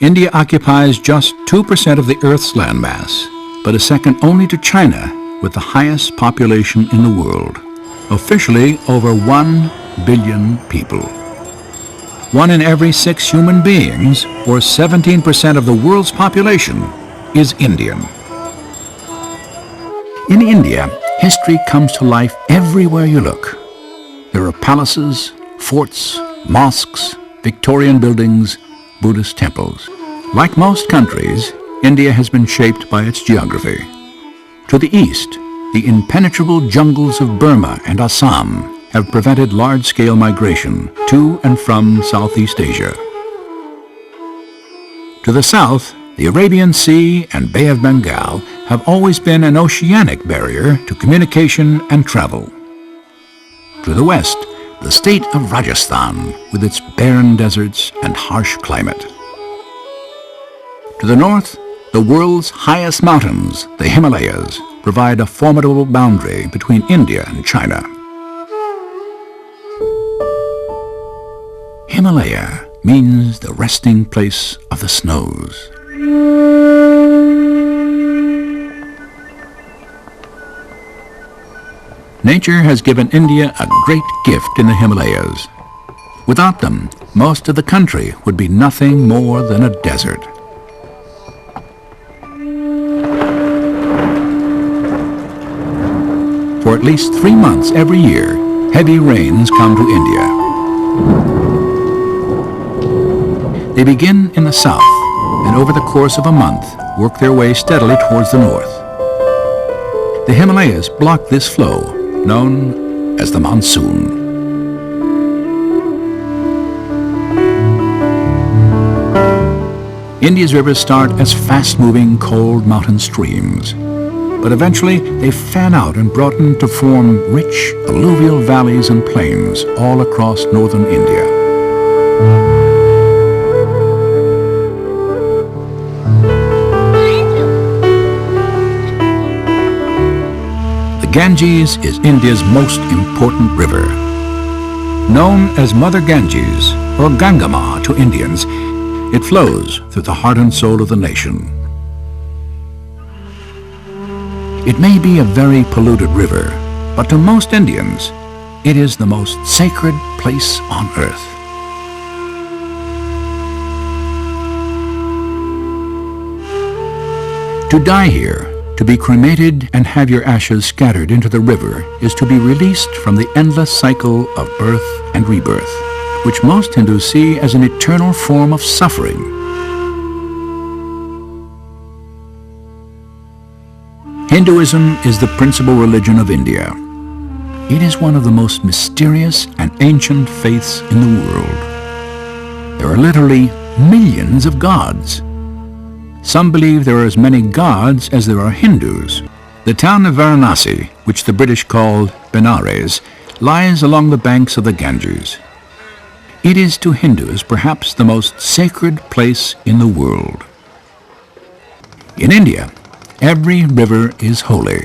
India occupies just 2% of the Earth's landmass, but is second only to China with the highest population in the world. Officially, over 1 billion people. 1 in every 6 human beings, or 17% of the world's population, is Indian. In India, history comes to life everywhere you look. There are palaces, forts, mosques, Victorian buildings, Buddhist temples. Like most countries, India has been shaped by its geography. To the east, the impenetrable jungles of Burma and Assam have prevented large-scale migration to and from Southeast Asia. To the south, the Arabian Sea and Bay of Bengal have always been an oceanic barrier to communication and travel. To the west, the state of Rajasthan, with its barren deserts and harsh climate. To the north, the world's highest mountains, the Himalayas, provide a formidable boundary between India and China. Himalaya means the resting place of the snows. Nature has given India a great gift in the Himalayas. Without them, most of the country would be nothing more than a desert. For at least 3 months every year, heavy rains come to India. They begin in the south, and over the course of a month, work their way steadily towards the north. The Himalayas block this flow, known as the monsoon. India's rivers start as fast-moving, cold mountain streams, but eventually they fan out and broaden to form rich alluvial valleys and plains all across northern India. The Ganges is India's most important river. Known as Mother Ganges, or Gangama to Indians, it flows through the heart and soul of the nation. It may be a very polluted river, but to most Indians, it is the most sacred place on earth. To die here, to be cremated and have your ashes scattered into the river, is to be released from the endless cycle of birth and rebirth, which most Hindus see as an eternal form of suffering. Hinduism is the principal religion of India. It is one of the most mysterious and ancient faiths in the world. There are literally millions of gods. Some believe there are as many gods as there are Hindus. The town of Varanasi, which the British called Benares, lies along the banks of the Ganges. It is to Hindus perhaps the most sacred place in the world. In India, every river is holy,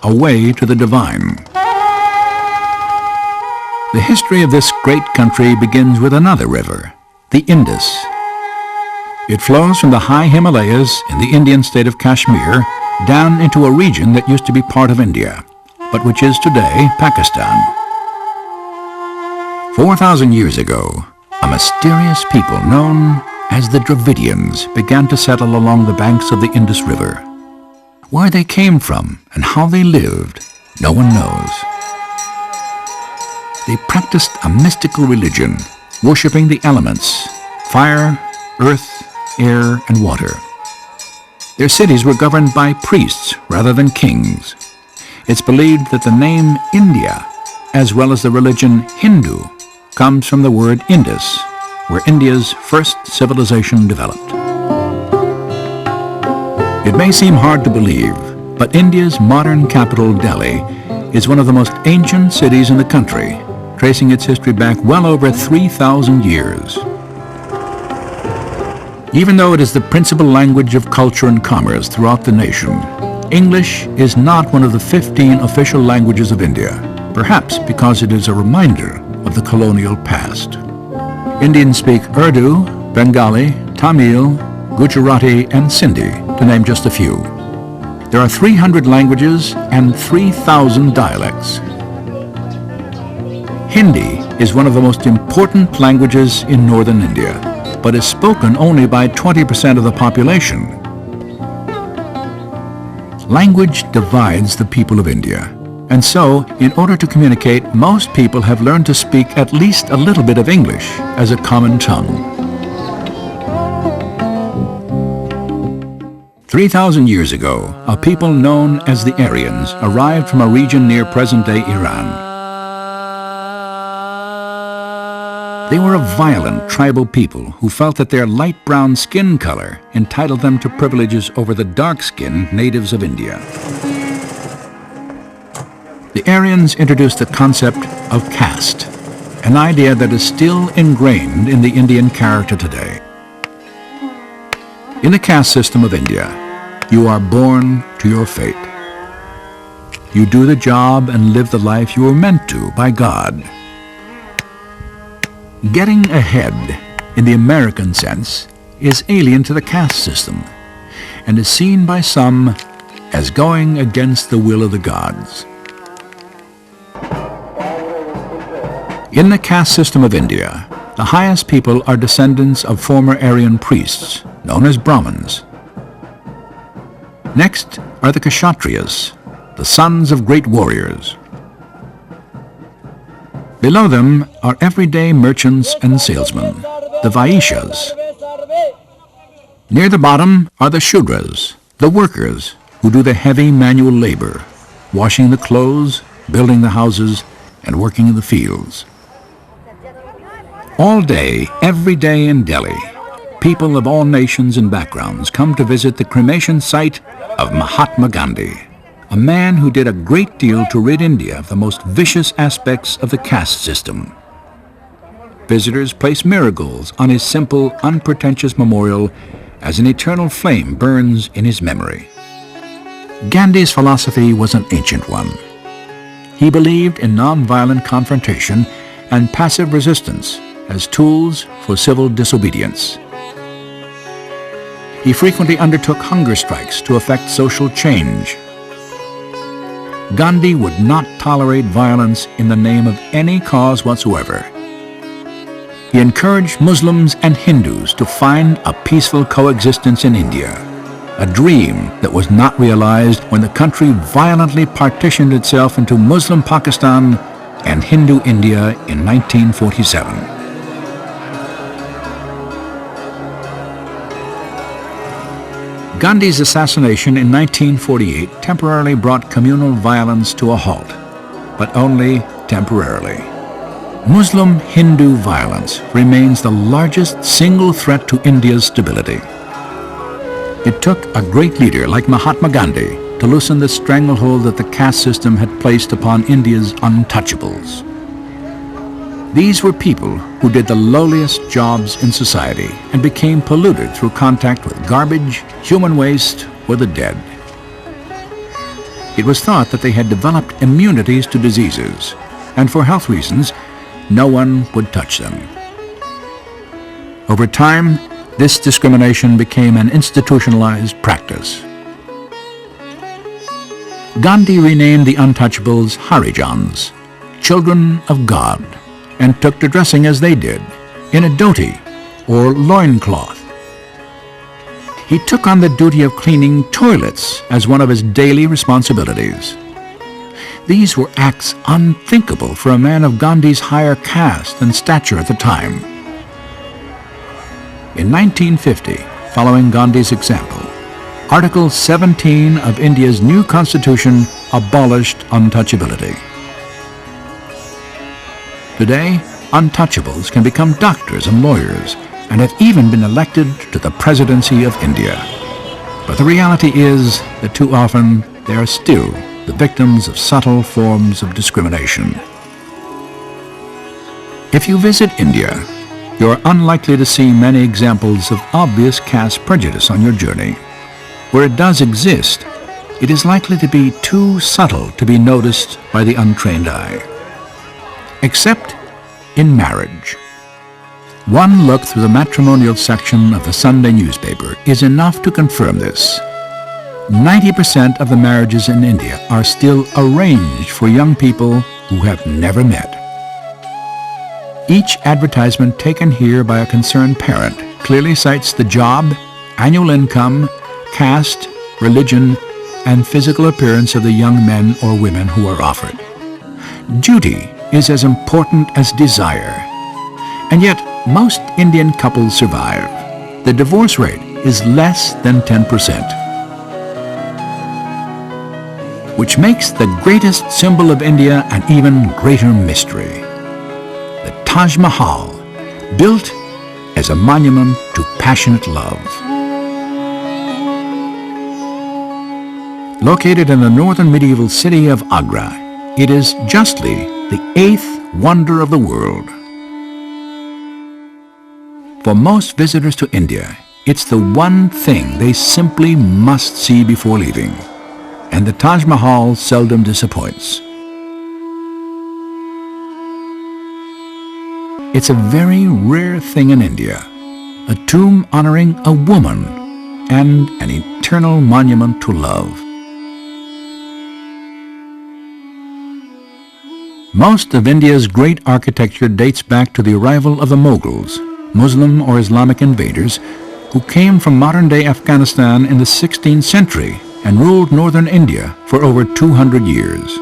a way to the divine. The history of this great country begins with another river, the Indus. It flows from the high Himalayas in the Indian state of Kashmir down into a region that used to be part of India, but which is today Pakistan. 4,000 years ago, a mysterious people known as the Dravidians began to settle along the banks of the Indus River. Where they came from and how they lived, no one knows. They practiced a mystical religion, worshipping the elements, fire, earth, air, and water. Their cities were governed by priests rather than kings. It's believed that the name India, as well as the religion Hindu, comes from the word Indus, where India's first civilization developed. It may seem hard to believe, but India's modern capital, Delhi, is one of the most ancient cities in the country, tracing its history back well over 3,000 years. Even though it is the principal language of culture and commerce throughout the nation, English is not one of the 15 official languages of India, perhaps because it is a reminder of the colonial past. Indians speak Urdu, Bengali, Tamil, Gujarati, and Sindhi, to name just a few. There are 300 languages and 3,000 dialects. Hindi is one of the most important languages in northern India, but is spoken only by 20% of the population. Language divides the people of India, and so, in order to communicate, most people have learned to speak at least a little bit of English as a common tongue. 3,000 years ago, a people known as the Aryans arrived from a region near present-day Iran. They were a violent tribal people who felt that their light brown skin color entitled them to privileges over the dark-skinned natives of India. The Aryans introduced the concept of caste, an idea that is still ingrained in the Indian character today. In the caste system of India, you are born to your fate. You do the job and live the life you were meant to by God. Getting ahead, in the American sense, is alien to the caste system and is seen by some as going against the will of the gods. In the caste system of India, the highest people are descendants of former Aryan priests, known as Brahmins. Next are the Kshatriyas, the sons of great warriors. Below them are everyday merchants and salesmen, the Vaishyas. Near the bottom are the Shudras, the workers who do the heavy manual labor, washing the clothes, building the houses, and working in the fields. All day, every day in Delhi, people of all nations and backgrounds come to visit the cremation site of Mahatma Gandhi, a man who did a great deal to rid India of the most vicious aspects of the caste system. Visitors place marigolds on his simple, unpretentious memorial as an eternal flame burns in his memory. Gandhi's philosophy was an ancient one. He believed in non-violent confrontation and passive resistance as tools for civil disobedience. He frequently undertook hunger strikes to effect social change. Gandhi would not tolerate violence in the name of any cause whatsoever. He encouraged Muslims and Hindus to find a peaceful coexistence in India, a dream that was not realized when the country violently partitioned itself into Muslim Pakistan and Hindu India in 1947. Gandhi's assassination in 1948 temporarily brought communal violence to a halt, but only temporarily. Muslim-Hindu violence remains the largest single threat to India's stability. It took a great leader like Mahatma Gandhi to loosen the stranglehold that the caste system had placed upon India's untouchables. These were people who did the lowliest jobs in society and became polluted through contact with garbage, human waste, or the dead. It was thought that they had developed immunities to diseases, and for health reasons, no one would touch them. Over time, this discrimination became an institutionalized practice. Gandhi renamed the untouchables Harijans, children of God, and took to dressing as they did, in a dhoti, or loincloth. He took on the duty of cleaning toilets as one of his daily responsibilities. These were acts unthinkable for a man of Gandhi's higher caste and stature at the time. In 1950, following Gandhi's example, Article 17 of India's new constitution abolished untouchability. Today, untouchables can become doctors and lawyers and have even been elected to the presidency of India. But the reality is that too often they are still the victims of subtle forms of discrimination. If you visit India, you are unlikely to see many examples of obvious caste prejudice on your journey. Where it does exist, it is likely to be too subtle to be noticed by the untrained eye. Except in marriage. One look through the matrimonial section of the Sunday newspaper is enough to confirm this. 90% of the marriages in India are still arranged for young people who have never met. Each advertisement taken here by a concerned parent clearly cites the job, annual income, caste, religion, and physical appearance of the young men or women who are offered. Duty is as important as desire. And yet, most Indian couples survive. The divorce rate is less than 10%. Which makes the greatest symbol of India an even greater mystery. The Taj Mahal, built as a monument to passionate love. Located in the northern medieval city of Agra, it is justly the 8th wonder of the world. For most visitors to India, it's the one thing they simply must see before leaving. And the Taj Mahal seldom disappoints. It's a very rare thing in India, a tomb honoring a woman and an eternal monument to love. Most of India's great architecture dates back to the arrival of the Mughals, Muslim or Islamic invaders, who came from modern-day Afghanistan in the 16th century and ruled northern India for over 200 years.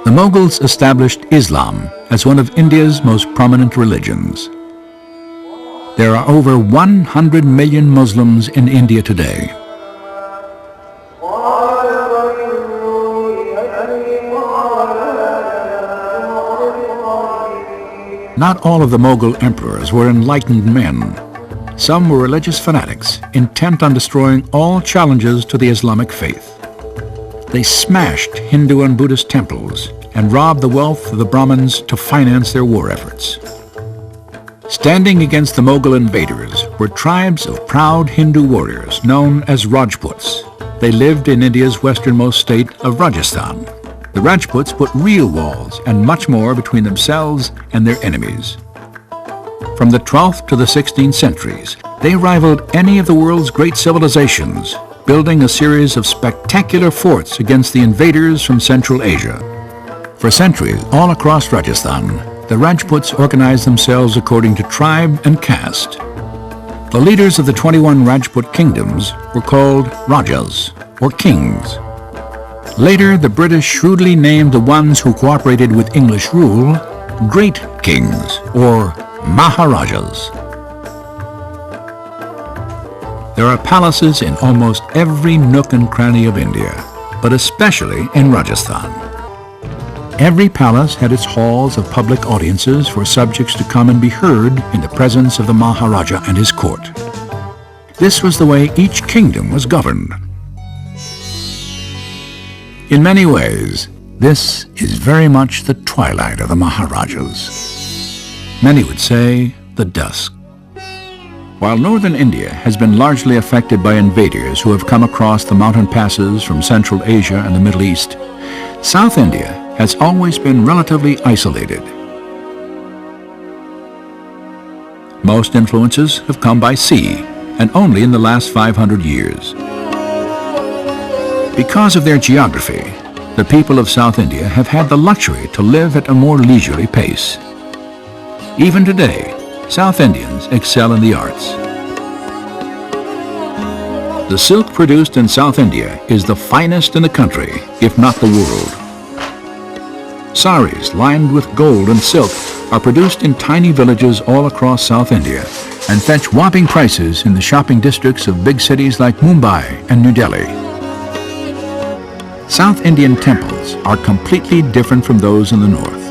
The Mughals established Islam as one of India's most prominent religions. There are over 100 million Muslims in India today. Not all of the Mughal emperors were enlightened men. Some were religious fanatics, intent on destroying all challenges to the Islamic faith. They smashed Hindu and Buddhist temples and robbed the wealth of the Brahmins to finance their war efforts. Standing against the Mughal invaders were tribes of proud Hindu warriors known as Rajputs. They lived in India's westernmost state of Rajasthan. The Rajputs put real walls and much more between themselves and their enemies. From the 12th to the 16th centuries, they rivaled any of the world's great civilizations, building a series of spectacular forts against the invaders from Central Asia. For centuries, all across Rajasthan, the Rajputs organized themselves according to tribe and caste. The leaders of the 21 Rajput kingdoms were called Rajas, or kings. Later, the British shrewdly named the ones who cooperated with English rule Great Kings, or Maharajas. There are palaces in almost every nook and cranny of India, but especially in Rajasthan. Every palace had its halls of public audiences for subjects to come and be heard in the presence of the Maharaja and his court. This was the way each kingdom was governed. In many ways, this is very much the twilight of the Maharajas. Many would say the dusk. While northern India has been largely affected by invaders who have come across the mountain passes from Central Asia and the Middle East, South India has always been relatively isolated. Most influences have come by sea, and only in the last 500 years. Because of their geography, the people of South India have had the luxury to live at a more leisurely pace. Even today, South Indians excel in the arts. The silk produced in South India is the finest in the country, if not the world. Saris lined with gold and silk are produced in tiny villages all across South India and fetch whopping prices in the shopping districts of big cities like Mumbai and New Delhi. South Indian temples are completely different from those in the north.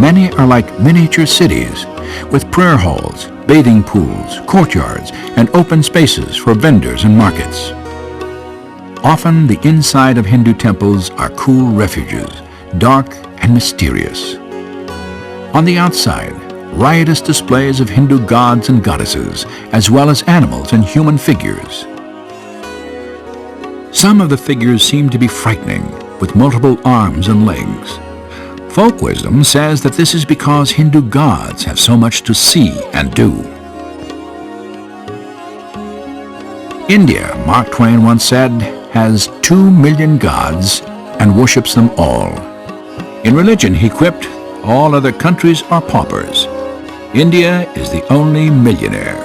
Many are like miniature cities, with prayer halls, bathing pools, courtyards, and open spaces for vendors and markets. Often the inside of Hindu temples are cool refuges, dark and mysterious. On the outside, riotous displays of Hindu gods and goddesses, as well as animals and human figures. Some of the figures seem to be frightening, with multiple arms and legs. Folk wisdom says that this is because Hindu gods have so much to see and do. India, Mark Twain once said, has 2 million gods and worships them all. In religion, he quipped, all other countries are paupers. India is the only millionaire.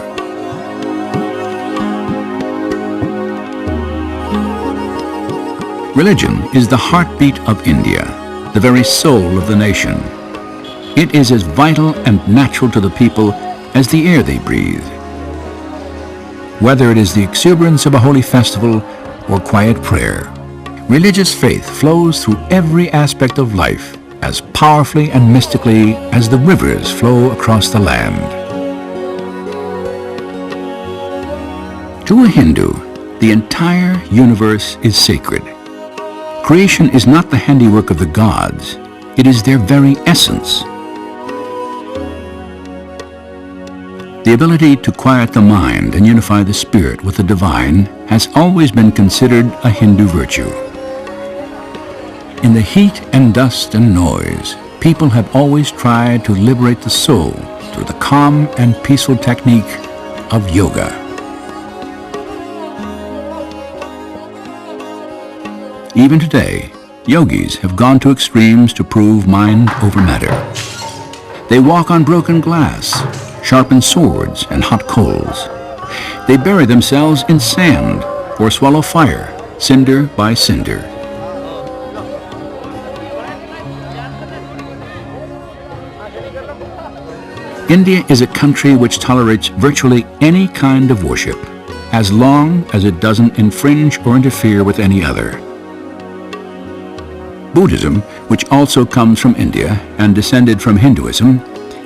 Religion is the heartbeat of India, the very soul of the nation. It is as vital and natural to the people as the air they breathe. Whether it is the exuberance of a holy festival or quiet prayer, religious faith flows through every aspect of life as powerfully and mystically as the rivers flow across the land. To a Hindu, the entire universe is sacred. Creation is not the handiwork of the gods, it is their very essence. The ability to quiet the mind and unify the spirit with the divine has always been considered a Hindu virtue. In the heat and dust and noise, people have always tried to liberate the soul through the calm and peaceful technique of yoga. Even today, yogis have gone to extremes to prove mind over matter. They walk on broken glass, sharpen swords and hot coals. They bury themselves in sand or swallow fire, cinder by cinder. India is a country which tolerates virtually any kind of worship, as long as it doesn't infringe or interfere with any other. Buddhism, which also comes from India and descended from Hinduism,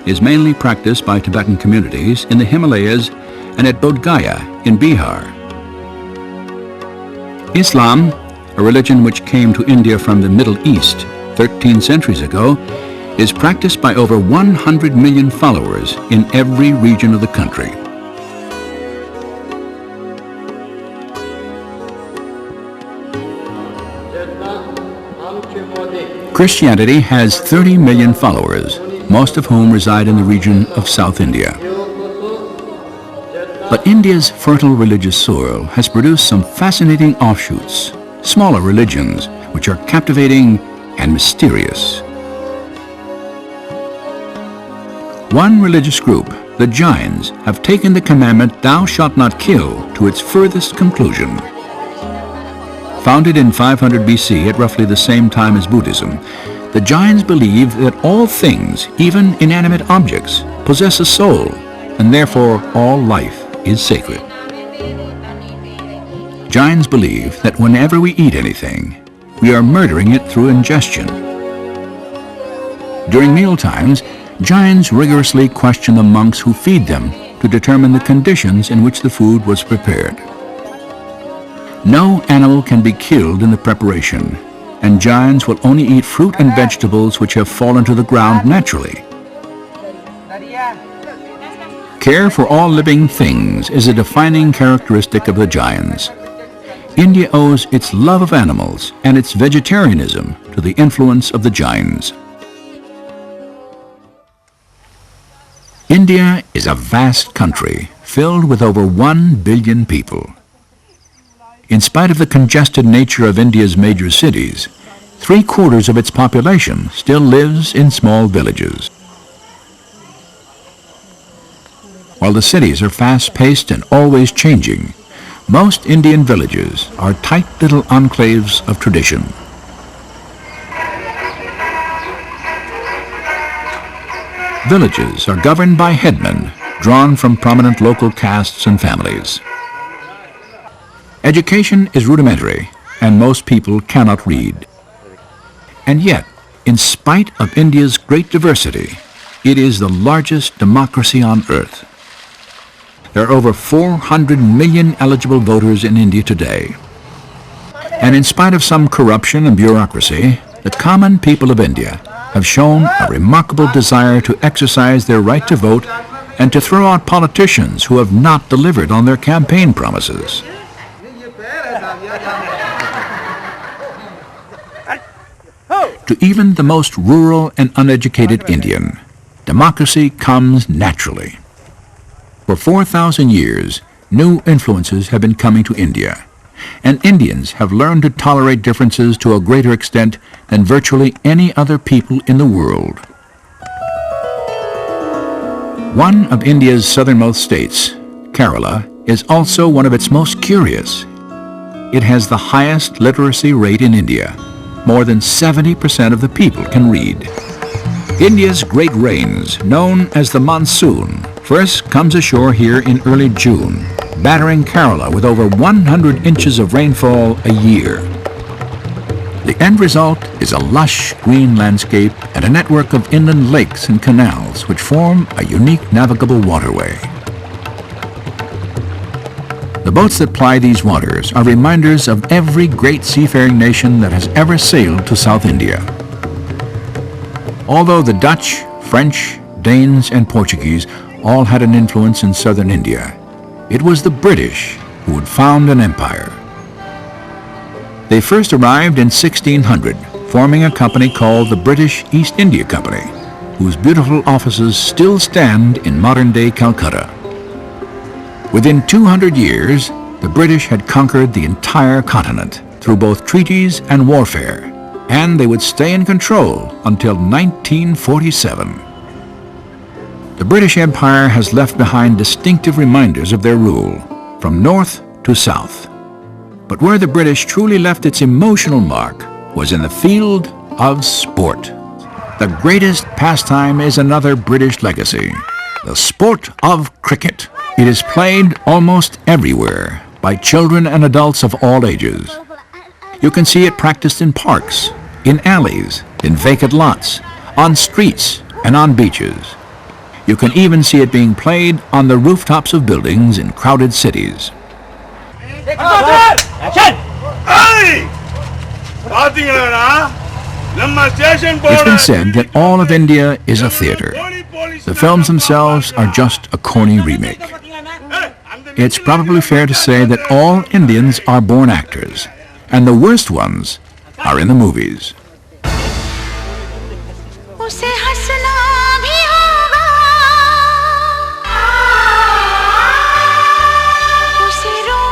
is mainly practiced by Tibetan communities in the Himalayas and at Bodh Gaya in Bihar. Islam, a religion which came to India from the Middle East 13 centuries ago, is practiced by over 100 million followers in every region of the country. Christianity has 30 million followers, most of whom reside in the region of South India. But India's fertile religious soil has produced some fascinating offshoots, smaller religions, which are captivating and mysterious. One religious group, the Jains, have taken the commandment, "Thou shalt not kill," to its furthest conclusion. Founded in 500 BC at roughly the same time as Buddhism, the Jains believe that all things, even inanimate objects, possess a soul, and therefore all life is sacred. Jains believe that whenever we eat anything, we are murdering it through ingestion. During meal times, Jains rigorously question the monks who feed them to determine the conditions in which the food was prepared. No animal can be killed in the preparation, and Jains will only eat fruit and vegetables which have fallen to the ground naturally. Care for all living things is a defining characteristic of the Jains. India owes its love of animals and its vegetarianism to the influence of the Jains. India is a vast country filled with over 1 billion people. In spite of the congested nature of India's major cities, 3/4 of its population still lives in small villages. While the cities are fast-paced and always changing, most Indian villages are tight little enclaves of tradition. Villages are governed by headmen drawn from prominent local castes and families. Education is rudimentary, and most people cannot read. And yet, in spite of India's great diversity, it is the largest democracy on earth. There are over 400 million eligible voters in India today. And in spite of some corruption and bureaucracy, the common people of India have shown a remarkable desire to exercise their right to vote and to throw out politicians who have not delivered on their campaign promises. To even the most rural and uneducated Indian, democracy comes naturally. For 4,000 years, new influences have been coming to India, and Indians have learned to tolerate differences to a greater extent than virtually any other people in the world. One of India's southernmost states, Kerala, is also one of its most curious. It has the highest literacy rate in India. More than 70% of the people can read. India's great rains, known as the monsoon, first comes ashore here in early June, battering Kerala with over 100 inches of rainfall a year. The end result is a lush green landscape and a network of inland lakes and canals which form a unique navigable waterway. The boats that ply these waters are reminders of every great seafaring nation that has ever sailed to South India. Although the Dutch, French, Danes, and Portuguese all had an influence in southern India, it was the British who would found an empire. They first arrived in 1600, forming a company called the British East India Company, whose beautiful offices still stand in modern-day Calcutta. Within 200 years, the British had conquered the entire continent through both treaties and warfare, and they would stay in control until 1947. The British Empire has left behind distinctive reminders of their rule, from north to south. But where the British truly left its emotional mark was in the field of sport. The greatest pastime is another British legacy, the sport of cricket. It is played almost everywhere by children and adults of all ages. You can see it practiced in parks, in alleys, in vacant lots, on streets, and on beaches. You can even see it being played on the rooftops of buildings in crowded cities. It's been said that all of India is a theater. The films themselves are just a corny remake. It's probably fair to say that all Indians are born actors, and the worst ones are in the movies.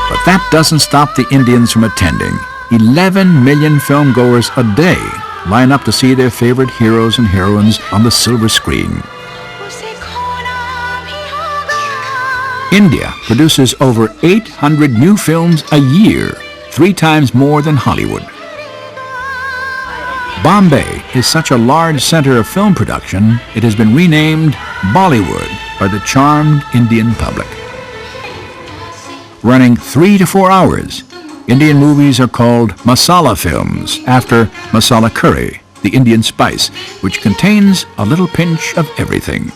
But that doesn't stop the Indians from attending. 11 million filmgoers a day line up to see their favorite heroes and heroines on the silver screen. India produces over 800 new films a year, 3 times more than Hollywood. Bombay is such a large center of film production, it has been renamed Bollywood by the charmed Indian public. Running 3 to 4 hours, Indian movies are called masala films after masala curry, the Indian spice, which contains a little pinch of everything.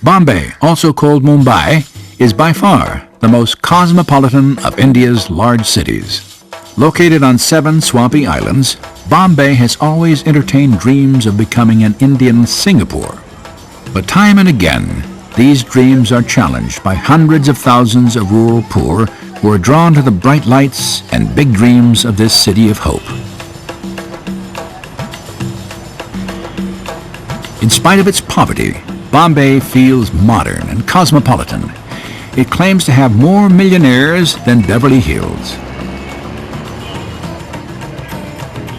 Bombay, also called Mumbai, is by far the most cosmopolitan of India's large cities. Located on 7 swampy islands, Bombay has always entertained dreams of becoming an Indian Singapore. But time and again, these dreams are challenged by hundreds of thousands of rural poor who are drawn to the bright lights and big dreams of this city of hope. In spite of its poverty, Bombay feels modern and cosmopolitan. It claims to have more millionaires than Beverly Hills.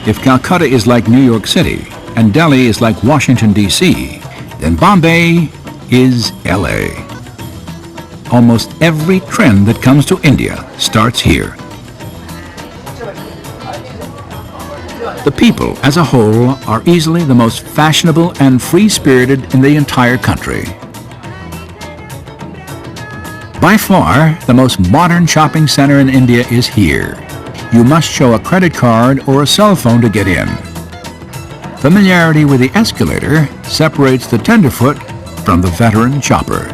If Calcutta is like New York City and Delhi is like Washington, D.C., then Bombay is L.A. Almost every trend that comes to India starts here. The people as a whole are easily the most fashionable and free-spirited in the entire country. By far, the most modern shopping center in India is here. You must show a credit card or a cell phone to get in. Familiarity with the escalator separates the tenderfoot from the veteran shopper.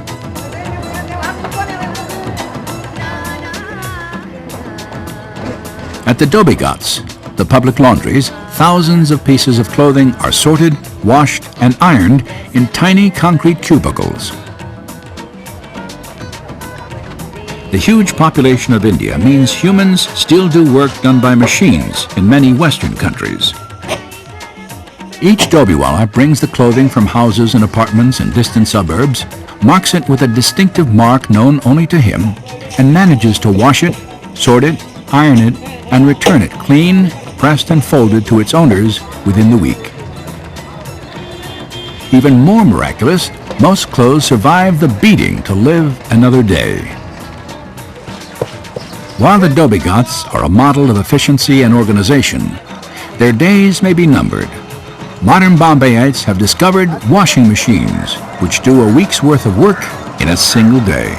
At the Dhobi Ghats, the public laundries, thousands of pieces of clothing are sorted, washed, and ironed in tiny concrete cubicles. The huge population of India means humans still do work done by machines in many Western countries. Each dobiwala brings the clothing from houses and apartments in distant suburbs, marks it with a distinctive mark known only to him, and manages to wash it, sort it, iron it, and return it clean, pressed and folded to its owners within the week. Even more miraculous, most clothes survive the beating to live another day. While the Dobighats are a model of efficiency and organization, their days may be numbered. Modern Bombayites have discovered washing machines which do a week's worth of work in a single day.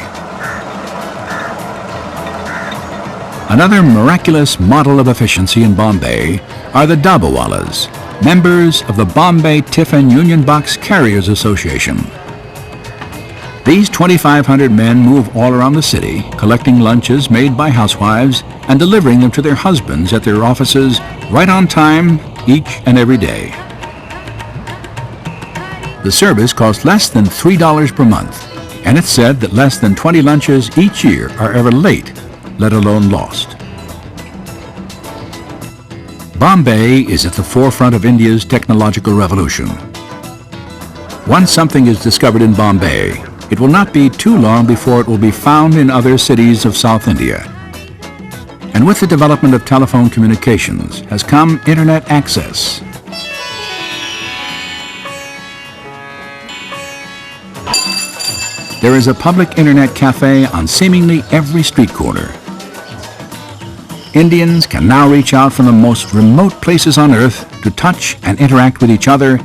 Another miraculous model of efficiency in Bombay are the Dabbawalas, members of the Bombay Tiffin Union Box Carriers Association. These 2,500 men move all around the city, collecting lunches made by housewives and delivering them to their husbands at their offices right on time each and every day. The service costs less than $3 per month, and it's said that less than 20 lunches each year are ever late, let alone lost. Bombay is at the forefront of India's technological revolution. Once something is discovered in Bombay, it will not be too long before it will be found in other cities of South India. And with the development of telephone communications has come internet access. There is a public internet cafe on seemingly every street corner. Indians can now reach out from the most remote places on earth to touch and interact with each other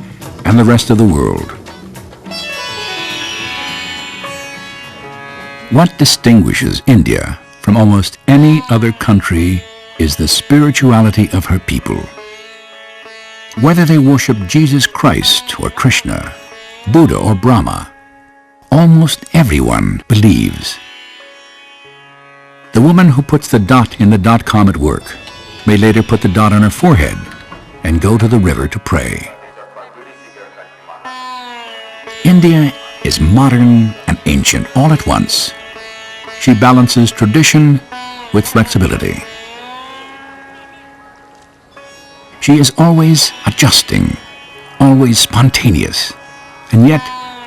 and the rest of the world. What distinguishes India from almost any other country is the spirituality of her people. Whether they worship Jesus Christ or Krishna, Buddha or Brahma, almost everyone believes. The woman who puts the dot in the .com at work may later put the dot on her forehead and go to the river to pray. India is modern and ancient all at once. She balances tradition with flexibility. She is always adjusting, always spontaneous, and yet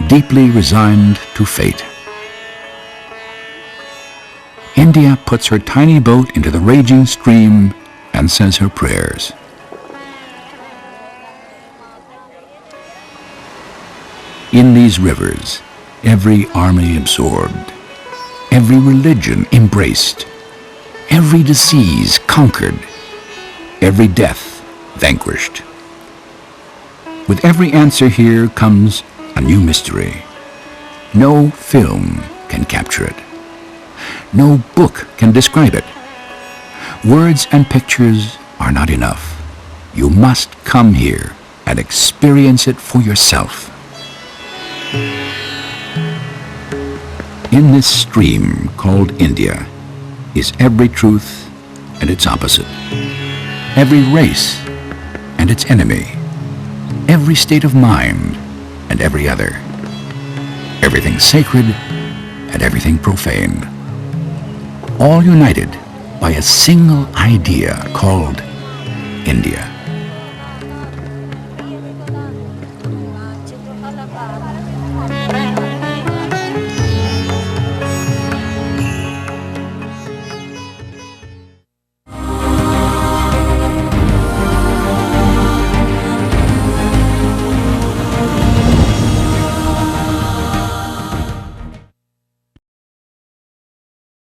deeply resigned to fate. India puts her tiny boat into the raging stream and says her prayers. In these rivers, every army absorbed, every religion embraced, every disease conquered, every death vanquished. With every answer here comes a new mystery. No film can capture it. No book can describe it. Words and pictures are not enough. You must come here and experience it for yourself. In this stream called India is every truth and its opposite, every race and its enemy, every state of mind and every other, everything sacred and everything profane, all united by a single idea called India.